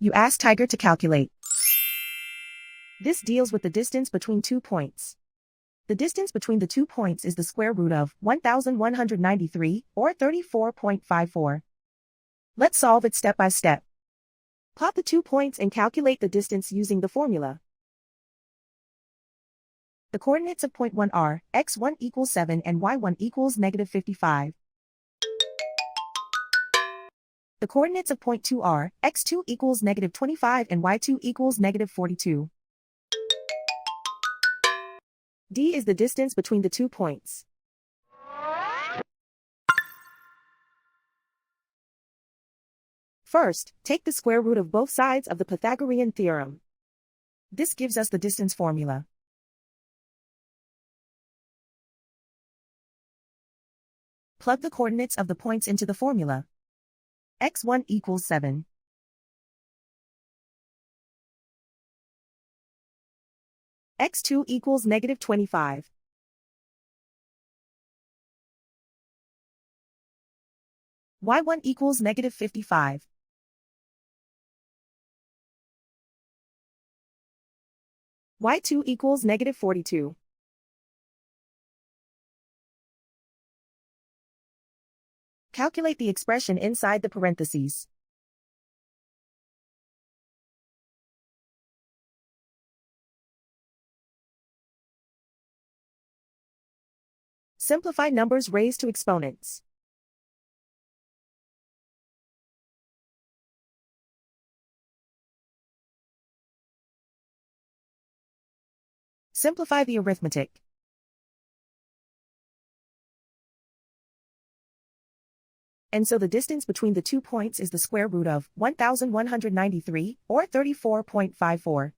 You ask Tiger to calculate. This deals with the distance between 2 points. The distance between the 2 points is the square root of 1193, or 34.54. Let's solve it step by step. Plot the 2 points and calculate the distance using the formula. The coordinates of point 1 are x1 equals 7 and y1 equals negative 55. The coordinates of point 2 are x2 equals negative 25 and y2 equals negative 42. D is the distance between the 2 points. First, take the square root of both sides of the Pythagorean theorem. This gives us the distance formula. Plug the coordinates of the points into the formula. x1 equals 7. x2 equals negative 25. y1 equals negative 55. y2 equals negative 42. Calculate the expression inside the parentheses. Simplify numbers raised to exponents. Simplify the arithmetic. And so the distance between the 2 points is the square root of 1193, or 34.54.